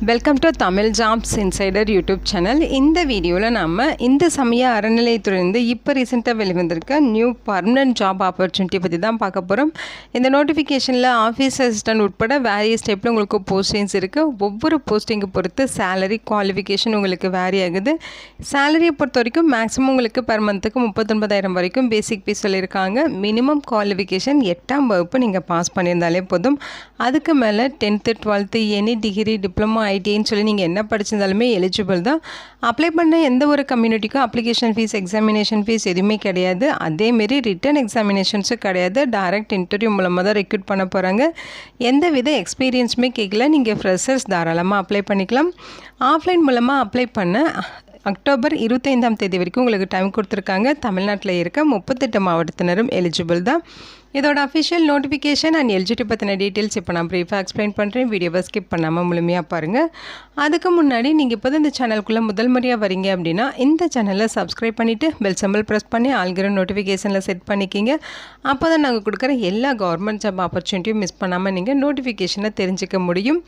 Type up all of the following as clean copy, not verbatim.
Welcome to Tamil jobs insider YouTube channel. இந்த வீடியோவில் நம்ம இந்த சமய அறநிலையத்துறையிலிருந்து இப்போ ரீசெண்டாக வெளிவந்திருக்க நியூ பர்மனன்ட் ஜாப் ஆப்பர்ச்சுனிட்டி பற்றி தான் பார்க்க போகிறோம். இந்த நோட்டிஃபிகேஷனில் ஆஃபீஸ் அசிஸ்டன்ட் உட்பட வேரியஸ் டைப்பில் உங்களுக்கு போஸ்டிங்ஸ் இருக்குது. ஒவ்வொரு போஸ்டிங்கை பொறுத்து சேலரி குவாலிஃபிகேஷன் உங்களுக்கு வேரி ஆகுது. சேலரியை பொறுத்த வரைக்கும் மேக்ஸிமம் உங்களுக்கு பெர் மந்த்துக்கு 39,000 வரைக்கும் பேசிக் பே சொல்லியிருக்காங்க. மினிமம் குவாலிஃபிகேஷன் 8ஆம் வகுப்பு நீங்கள் பாஸ் பண்ணியிருந்தாலே போதும். அதுக்கு மேலே 10th 12th any degree diploma ஐடின்னு சொல்லி நீங்கள் என்ன படிச்சிருந்தாலுமே எலிஜிபிள் தான். அப்ளை பண்ண எந்த ஒரு கம்யூனிட்டிக்கும் அப்ளிகேஷன் ஃபீஸ் எக்ஸாமினேஷன் ஃபீஸ் எதுவுமே கிடையாது. அதேமாரி ரிட்டன் எக்ஸாமினேஷன்ஸும் கிடையாது. டைரக்ட் இன்டர்வியூ மூலமாக தான் ரெக்ரூட் பண்ண போகிறாங்க. எந்த வித எக்ஸ்பீரியன்ஸுமே கேட்கல. நீங்கள் ஃப்ரெஷர்ஸ் தாராளமாக அப்ளை பண்ணிக்கலாம். ஆஃப்லைன் மூலமாக அப்ளை பண்ண அக்டோபர் 25ஆம் தேதி வரைக்கும் உங்களுக்கு டைம் கொடுத்துருக்காங்க. தமிழ்நாட்டில் இருக்க 38 மாவட்டத்தினரும் எலிஜிபிள் தான். இதோட அஃபிஷியல் நோட்டிஃபிகேஷன் அண்ட் எலிஜிபிலிட்டி பற்றின டீட்டெயில்ஸ் இப்போ நான் ப்ரீஃபாக எக்ஸ்பிளைன் பண்ணுறேன். வீடியோவை ஸ்கிப் பண்ணாமல் முழுமையாக பாருங்கள். அதுக்கு முன்னாடி நீங்கள் இப்போ இந்த சேனலுக்குள்ளே முதல் முறையாக வரீங்க அப்படின்னா இந்த சேனலை சப்ஸ்கிரைப் பண்ணிவிட்டு பெல் சிம்பல் ப்ரெஸ் பண்ணி ஆல்கிற நோட்டிஃபிகேஷனில் செட் பண்ணிக்கிங்க. அப்போ தான் நாங்கள் கொடுக்குற எல்லா கவர்மெண்ட் ஜாப் ஆப்பர்ச்சுனிட்டியும் மிஸ் பண்ணாமல் நீங்கள் நோட்டிஃபிகேஷனை தெரிஞ்சிக்க முடியும்.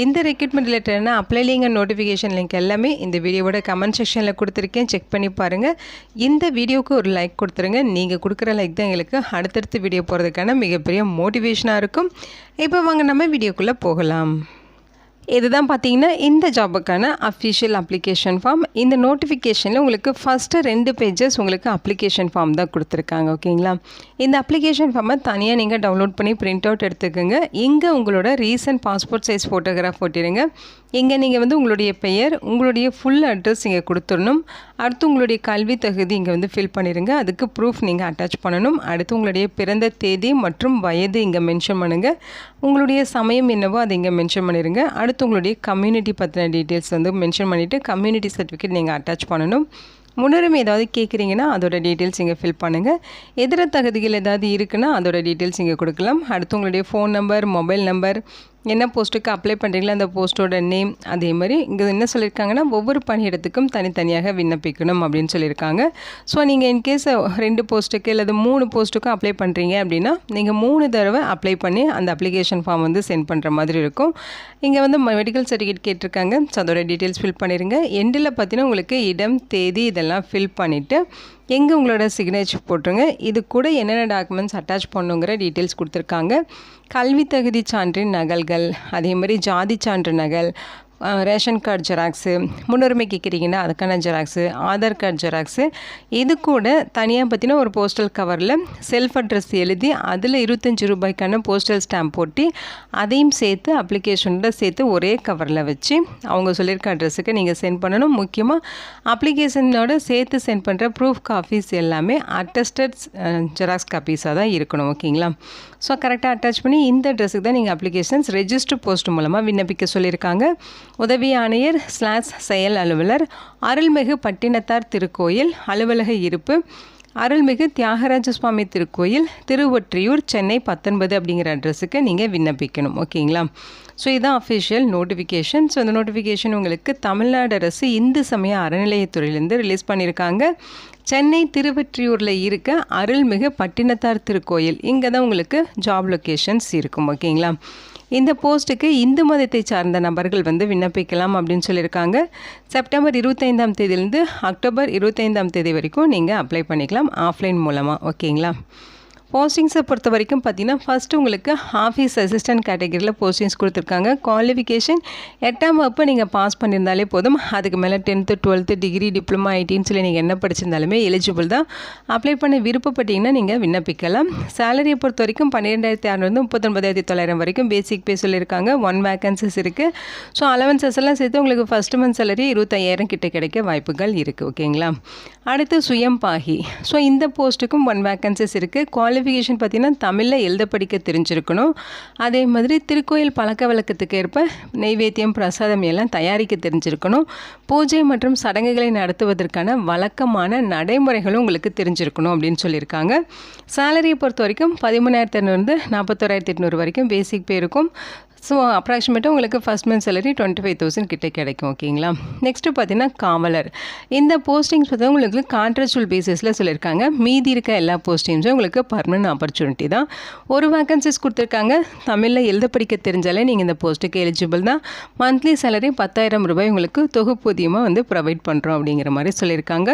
இந்த ரெக்ரூட்மெண்ட் ரிலேட்டடான apply link and notification link எல்லாமே இந்த வீடியோவோட கமெண்ட் செக்ஷனில் கொடுத்துருக்கேன். செக் பண்ணி பாருங்கள். இந்த வீடியோவுக்கு ஒரு லைக் கொடுத்துருங்க. நீங்கள் கொடுக்குற லைக் தான் எங்களுக்கு அடுத்தடுத்து வீடியோ போகிறதுக்கான மிகப்பெரிய மோட்டிவேஷனாக இருக்கும். இப்போ வாங்க நம்ம வீடியோக்குள்ளே போகலாம். இதுதான் பார்த்தீங்கன்னா இந்த ஜாபுக்கான அஃபிஷியல் அப்ளிகேஷன் ஃபார்ம். இந்த நோட்டிஃபிகேஷனில் உங்களுக்கு ஃபஸ்ட்டு 2 பேஜஸ் உங்களுக்கு அப்ளிகேஷன் ஃபார்ம் தான் கொடுத்துருக்காங்க. ஓகேங்களா? இந்த அப்ளிகேஷன் ஃபார்மை தனியாக நீங்கள் டவுன்லோட் பண்ணி பிரிண்ட் அவுட் எடுத்துக்கோங்க. இங்கே உங்களோட ரீசன்ட் பாஸ்போர்ட் சைஸ் ஃபோட்டோகிராஃப் போட்டிடுங்க. இங்கே நீங்கள் உங்களுடைய பெயர், உங்களுடைய ஃபுல் அட்ரஸ் இங்கே கொடுத்துடணும். அடுத்து உங்களுடைய கல்வி தகுதி இங்கே ஃபில் பண்ணிடுங்க. அதுக்கு ப்ரூஃப் நீங்கள் அட்டாச் பண்ணணும். அடுத்து உங்களுடைய பிறந்த தேதி மற்றும் வயது இங்கே மென்ஷன் பண்ணுங்கள். உங்களுடைய சமயம் என்னவோ அதை இங்கே மென்ஷன் பண்ணிடுங்க. அடுத்து உங்களுடைய கம்யூனிட்டி பற்றின டீட்டெயில்ஸ் மென்ஷன் பண்ணிவிட்டு கம்யூனிட்டி சர்டிஃபிகேட் நீங்கள் அட்டாச் பண்ணணும். முன்னுரிமை ஏதாவது கேட்குறீங்கன்னா அதோட டீட்டெயில்ஸ் இங்கே ஃபில் பண்ணுங்கள். இதர தகுதிகள் ஏதாவது இருக்குன்னா அதோட டீட்டெயில்ஸ் இங்கே கொடுக்கலாம். அடுத்து உங்களுடைய ஃபோன் நம்பர், மொபைல் நம்பர், என்ன போஸ்ட்டுக்கு அப்ளை பண்ணுறீங்களோ அந்த போஸ்ட்டோட நேம், அதே மாதிரி இங்கே என்ன சொல்லியிருக்காங்கன்னா ஒவ்வொரு பணியிடத்துக்கும் தனித்தனியாக விண்ணப்பிக்கணும் அப்படின்னு சொல்லியிருக்காங்க. ஸோ நீங்கள் இன்கேஸ் 2 போஸ்ட்டுக்கு அல்லது 3 போஸ்ட்டுக்கும் அப்ளை பண்ணுறீங்க அப்படின்னா நீங்கள் 3 தடவை அப்ளை பண்ணி அந்த அப்ளிகேஷன் ஃபார்ம் சென்ட் பண்ணுற மாதிரி இருக்கும். இங்கே மெடிக்கல் சர்டிஃபிகேட் கேட்டிருக்காங்க. ஸோ அதோட டீட்டெயில்ஸ் ஃபில் பண்ணிடுங்க. எண்டில் பார்த்தீங்கன்னா உங்களுக்கு இடம், தேதி இதெல்லாம் ஃபில் பண்ணிவிட்டு எங்கே உங்களோட சிக்னேச்சர் போட்டுருங்க. இது கூட என்னென்ன டாக்குமெண்ட்ஸ் அட்டாச் பண்ணுங்கிற டீட்டெயில்ஸ் கொடுத்துருக்காங்க. கல்வி தகுதி சான்றின் நகல்கள், அதே மாதிரி ஜாதி சான்று நகல், ரேஷன் கார்டு ஜெராக்ஸு, முன்னுரிமை கேட்குறீங்கன்னா அதுக்கான ஜெராக்ஸு, ஆதார் கார்டு ஜெராக்ஸு, இது கூட தனியாக பார்த்தீங்கன்னா ஒரு போஸ்டல் கவரில் செல்ஃப் அட்ரஸ் எழுதி அதில் 25 ரூபாய்க்கான போஸ்டல் ஸ்டாம்ப் போட்டு அதையும் சேர்த்து அப்ளிகேஷனோட சேர்த்து ஒரே கவரில் வச்சு அவங்க சொல்லியிருக்க அட்ரஸுக்கு நீங்கள் சென்ட் பண்ணணும். முக்கியமாக அப்ளிகேஷனோட சேர்த்து சென்ட் பண்ணுற ப்ரூஃப் காப்பீஸ் எல்லாமே அட்டஸ்டட் ஜெராக்ஸ் காப்பீஸாக தான் இருக்கணும். ஓகேங்களா? ஸோ கரெக்டாக அட்டாச் பண்ணி இந்த அட்ரஸுக்கு தான் நீங்கள் அப்ளிகேஷன்ஸ் ரெஜிஸ்டர் போஸ்ட் மூலமாக விண்ணப்பிக்க சொல்லியிருக்காங்க. உதவி ஆணையர் / செயல் அலுவலர், அருள்மிகு பட்டினத்தார் திருக்கோயில், அலுவலக இருப்பு அருள்மிகு தியாகராஜ சுவாமி திருக்கோயில், திருவொற்றியூர், சென்னை 19 அப்படிங்கிற அட்ரஸுக்கு நீங்கள் விண்ணப்பிக்கணும். ஓகேங்களா? ஸோ இதுதான் அஃபிஷியல் நோட்டிஃபிகேஷன். ஸோ இந்த நோட்டிஃபிகேஷன் உங்களுக்கு தமிழ்நாடு அரசு இந்து சமய அறநிலையத்துறையிலேருந்து ரிலீஸ் பண்ணியிருக்காங்க. சென்னை திருவொற்றியூரில் இருக்க அருள்மிகு பட்டினத்தார் திருக்கோயில் இங்கே தான் உங்களுக்கு ஜாப் லொக்கேஷன்ஸ் இருக்கும். ஓகேங்களா? இந்த போஸ்ட்டுக்கு இந்து மதத்தை சார்ந்த நபர்கள் விண்ணப்பிக்கலாம் அப்படின்னு சொல்லியிருக்காங்க. செப்டம்பர் 25ஆம் தேதியிலேருந்து அக்டோபர் 25ஆம் தேதி வரைக்கும் நீங்கள் அப்ளை பண்ணிக்கலாம் ஆஃப்லைன் மூலமாக. ஓகேங்களா? போஸ்டிங்ஸை பொறுத்த வரைக்கும் பார்த்தீங்கன்னா ஃபஸ்ட்டு உங்களுக்கு ஆஃபீஸ் அசிஸ்டன்ட் கேட்டகரியில் போஸ்டிங்ஸ் கொடுத்துருக்காங்க. குவாலிஃபிகேஷன் 8ஆம் வகுப்பு நீங்கள் பாஸ் பண்ணியிருந்தாலே போதும். அதுக்கு மேலே 10th 12th டிகிரி டிப்ளமோ ஐடின்னு சொல்லி நீங்கள் என்ன படிச்சிருந்தாலுமே எலிஜிபிள் தான். அப்ளை பண்ண விருப்பப்பட்டீங்கன்னா நீங்கள் விண்ணப்பிக்கலாம். சேலரியை பொறுத்த வரைக்கும் 12,600 39,900 வரைக்கும் பேசிக் பே சொல்லியிருக்காங்க. 1 வேக்கன்சிஸ் இருக்குது. ஸோ அலவன்சஸ் எல்லாம் சேர்த்து உங்களுக்கு ஃபஸ்ட்டு மந்த் சேலரி 25,000 கிட்ட கிடைக்க வாய்ப்புகள் இருக்குது. ஓகேங்களா? அடுத்து சுயம் பாகி. ஸோ இந்த போஸ்ட்டுக்கும் 1 வேக்கன்சிஸ் இருக்குது. குவாலிஃபிகேஷன் பார்த்தீங்கன்னா தமிழில் எழுத படிக்க தெரிஞ்சிருக்கணும். அதே மாதிரி திருக்கோயில் பழக்க வழக்கத்துக்கு ஏற்ப நெய்வேத்தியம், பிரசாதம் எல்லாம் தயாரிக்க தெரிஞ்சிருக்கணும். பூஜை மற்றும் சடங்குகளை நடத்துவதற்கான வழக்கமான நடைமுறைகளும் உங்களுக்கு தெரிஞ்சிருக்கணும் அப்படின்னு சொல்லியிருக்காங்க. சேலரியை பொறுத்த வரைக்கும் 13,500 41,800 வரைக்கும் பேசிக் பே இருக்கும். ஸோ அப்ராக்சிமேட்டாக உங்களுக்கு ஃபஸ்ட் மந்த் சேலரி 25,000 கிட்ட கிடைக்கும். ஓகேங்களா. நெக்ஸ்ட்டு பார்த்தீங்கன்னா காவலர். இந்த போஸ்டிங்ஸ் பார்த்தா உங்களுக்கு கான்ட்ராக்சுவல் பேசிஸில் சொல்லியிருக்காங்க. மீதி இருக்க எல்லா போஸ்டிங்ஸும் உங்களுக்கு பர்மனன்ட் ஆப்பர்ச்சுனிட்டி தான். ஒரு வேக்கன்சிஸ் கொடுத்துருக்காங்க. தமிழில் எழுத படிக்க தெரிஞ்சாலே நீங்கள் இந்த போஸ்ட்டுக்கு எலிஜிபிள் தான். மந்த்லி சேலரி 10,000 ரூபாய் உங்களுக்கு தொகுப்பூதியமாக வந்து ப்ரொவைட் பண்ணுறோம் அப்படிங்கிற மாதிரி சொல்லியிருக்காங்க.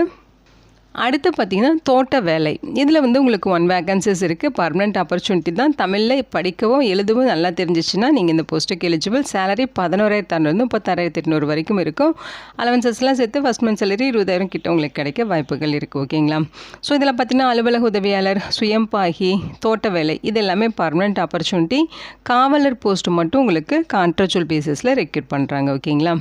அடுத்து பார்த்திங்கன்னா தோட்ட வேலை. இதில் வந்து உங்களுக்கு 1 வேக்கன்சிஸ் இருக்குது. பர்மனெண்ட் ஆப்பர்ச்சுனிட்டி தான். தமிழில் படிக்கவும் எழுதவும் நல்லா தெரிஞ்சிச்சுன்னா நீங்கள் இந்த போஸ்ட்டுக்கு எலிஜிபிள். சேலரி 11,000 36,800 வரைக்கும் இருக்கும். அலவன்சஸ்லாம் சேர்த்து ஃபஸ்ட் மந்த் சேலரி 20,000 கிட்ட உங்களுக்கு கிடைக்க வாய்ப்புகள் இருக்குது. ஓகேங்களா. ஸோ இதில் பார்த்திங்கன்னா அலுவலக உதவியாளர், சுயம்பாகி, தோட்ட வேலை இது எல்லாமே பர்மனெண்ட் ஆப்பர்ச்சுனிட்டி. காவலர் போஸ்ட் மட்டும் உங்களுக்கு கான்ட்ராக்சுவல் பேசிஸில் ரெக்ரூட் பண்ணுறாங்க. ஓகேங்களா.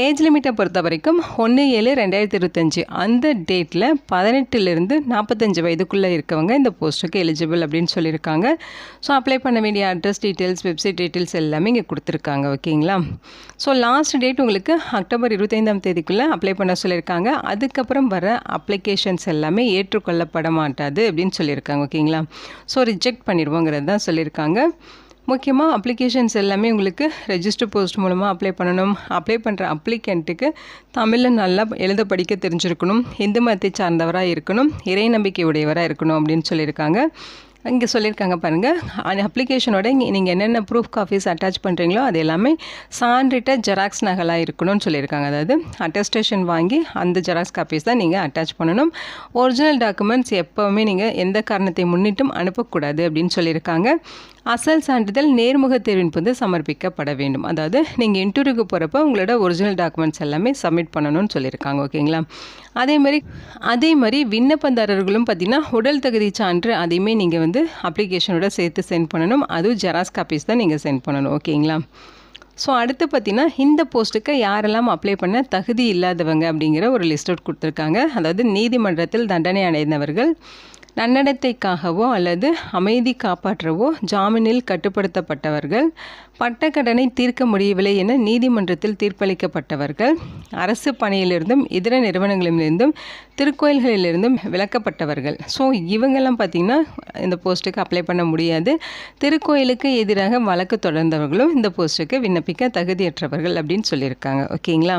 ஏஜ் லிமிட்டை பொறுத்த வரைக்கும் 1/7/2025 அந்த டேட்டில் 18லேருந்து 45 வயதுக்குள்ளே இருக்கவங்க இந்த போஸ்ட்டுக்கு எலிஜிபிள் அப்படின்னு சொல்லியிருக்காங்க. ஸோ அப்ளை பண்ண வேண்டிய அட்ரஸ் டீட்டெயில்ஸ், வெப்சைட் டீட்டெயில்ஸ் எல்லாமே இங்கே கொடுத்துருக்காங்க. ஓகேங்களா. ஸோ லாஸ்ட் டேட் உங்களுக்கு அக்டோபர் 25ஆம் தேதிக்குள்ளே அப்ளை பண்ண சொல்லியிருக்காங்க. அதுக்கப்புறம் வர அப்ளிகேஷன்ஸ் எல்லாமே ஏற்றுக்கொள்ளப்பட மாட்டாது அப்படின்னு சொல்லியிருக்காங்க. ஓகேங்களா. ஸோ ரிஜெக்ட் பண்ணிடுவோங்கிறது தான் சொல்லியிருக்காங்க. முக்கியமாக அப்ளிகேஷன்ஸ் எல்லாமே உங்களுக்கு ரெஜிஸ்டர் போஸ்ட் மூலமாக அப்ளை பண்ணணும். அப்ளை பண்ணுற அப்ளிகண்ட்டுக்கு தமிழில் நல்லா எழுத படிக்க தெரிஞ்சிருக்கணும், இந்து மதத்தை சார்ந்தவராக இருக்கணும், இறை நம்பிக்கை உடையவராக இருக்கணும் அப்படின்னு சொல்லியிருக்காங்க. இங்கே சொல்லியிருக்காங்க பாருங்கள். அந்த அப்ளிகேஷனோட நீங்கள் என்னென்ன ப்ரூஃப் காப்பீஸ் அட்டாச் பண்ணுறீங்களோ அது எல்லாமே சான்றிட்ட ஜெராக்ஸ் நகலாக இருக்கணும்னு சொல்லியிருக்காங்க. அதாவது அட்டஸ்டேஷன் வாங்கி அந்த ஜெராக்ஸ் காப்பீஸ் தான் நீங்கள் அட்டாச் பண்ணணும். ஒரிஜினல் டாக்குமெண்ட்ஸ் எப்போவுமே நீங்கள் எந்த காரணத்தை முன்னிட்டும் அனுப்பக்கூடாது அப்படின்னு சொல்லியிருக்காங்க. அசல் சான்றிதழ் நேர்முக தேர்வின் போது சமர்ப்பிக்கப்பட வேண்டும். அதாவது நீங்கள் இன்டர்வியூக்கு போகிறப்ப உங்களோட ஒரிஜினல் டாக்குமெண்ட்ஸ் எல்லாமே சப்மிட் பண்ணணும்னு சொல்லியிருக்காங்க. ஓகேங்களா. அதே மாதிரி விண்ணப்பதாரர்களும் பார்த்திங்கன்னா உடல் தகுதி சான்று அதையுமே நீங்கள் வந்து அப்ளிகேஷனோட சேர்த்து சென்ட் பண்ணணும். அதுவும் ஜெராக்ஸ் காப்பீஸ் தான் நீங்கள் சென்ட் பண்ணணும். ஓகேங்களா. ஸோ அடுத்து பார்த்திங்கன்னா இந்த போஸ்ட்டுக்கு யாரெல்லாம் அப்ளை பண்ண தகுதி இல்லாதவங்க அப்படிங்கிற ஒரு லிஸ்ட் அவுட் கொடுத்துருக்காங்க. அதாவது நீதிமன்றத்தில் தண்டனை அடைந்தவர்கள், நன்னடத்தைக்காகவோ அல்லது அமைதி காப்பாற்றவோ ஜாமீனில் கட்டுப்படுத்தப்பட்டவர்கள், பட்டக்கடனை தீர்க்க முடியவில்லை என நீதிமன்றத்தில் தீர்ப்பளிக்கப்பட்டவர்கள், அரசு பணியிலிருந்தும் இதர நிறுவனங்களிலிருந்தும் திருக்கோயில்களிலிருந்தும் விலக்கப்பட்டவர்கள். ஸோ இவங்கெல்லாம் பார்த்திங்கன்னா இந்த போஸ்ட்டுக்கு அப்ளை பண்ண முடியாது. திருக்கோயிலுக்கு எதிராக வழக்கு தொடர்ந்தவர்களும் இந்த போஸ்ட்டுக்கு விண்ணப்பிக்க தகுதியற்றவர்கள் அப்படின்னு சொல்லியிருக்காங்க. ஓகேங்களா.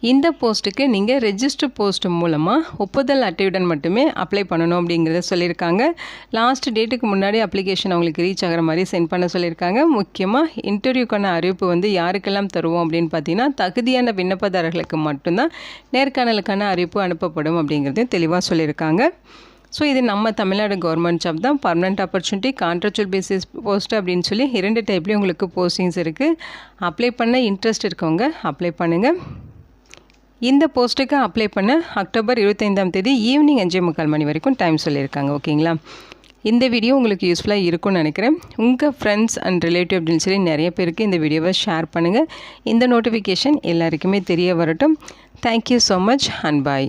இந்த போஸ்ட்டுக்கு நீங்கள் ரெஜிஸ்டர் போஸ்ட் மூலமாக ஒப்புதல் அட்டையுடன் மட்டுமே அப்ளை பண்ணணும் அப்படிங்கிறத சொல்லியிருக்காங்க. லாஸ்ட் டேட்டுக்கு முன்னாடி அப்ளிகேஷன் அவங்களுக்கு ரீச் ஆகிற மாதிரி சென்ட் பண்ண சொல்லியிருக்காங்க. முக்கியமாக இன்டர்வியூக்கான அறிவிப்பு வந்து யாருக்கெல்லாம் தருவோம் அப்படின்னு பார்த்தீங்கன்னா தகுதியான விண்ணப்பதாரர்களுக்கு மட்டும்தான் நேர்காணலுக்கான அறிவிப்பு அனுப்பப்படும் அப்படிங்கிறதையும் தெளிவாக சொல்லியிருக்காங்க. ஸோ இது நம்ம தமிழ்நாடு கவர்மெண்ட் ஜாப் தான். Permanent opportunity, contractual basis post அப்படின்னு சொல்லி 2 டைப்லேயும் உங்களுக்கு போஸ்டிங்ஸ் இருக்குது. அப்ளை பண்ண இன்ட்ரெஸ்ட் இருக்கவங்க அப்ளை பண்ணுங்கள். இந்த போஸ்ட்டுக்கு அப்ளை பண்ண அக்டோபர் 25ஆம் தேதி ஈவினிங் 5:45 மணி வரைக்கும் டைம் சொல்லியிருக்காங்க. ஓகேங்களா. இந்த வீடியோ உங்களுக்கு யூஸ்ஃபுல்லாக இருக்கும்னு நினைக்கிறேன். உங்கள் ஃப்ரெண்ட்ஸ் அண்ட் ரிலேட்டிவ் அப்படின்னு சொல்லி நிறைய பேருக்கு இந்த வீடியோவை ஷேர் பண்ணுங்கள். இந்த நோட்டிஃபிகேஷன் எல்லாருக்குமே தெரிய வரட்டும். Thank you so much and bye.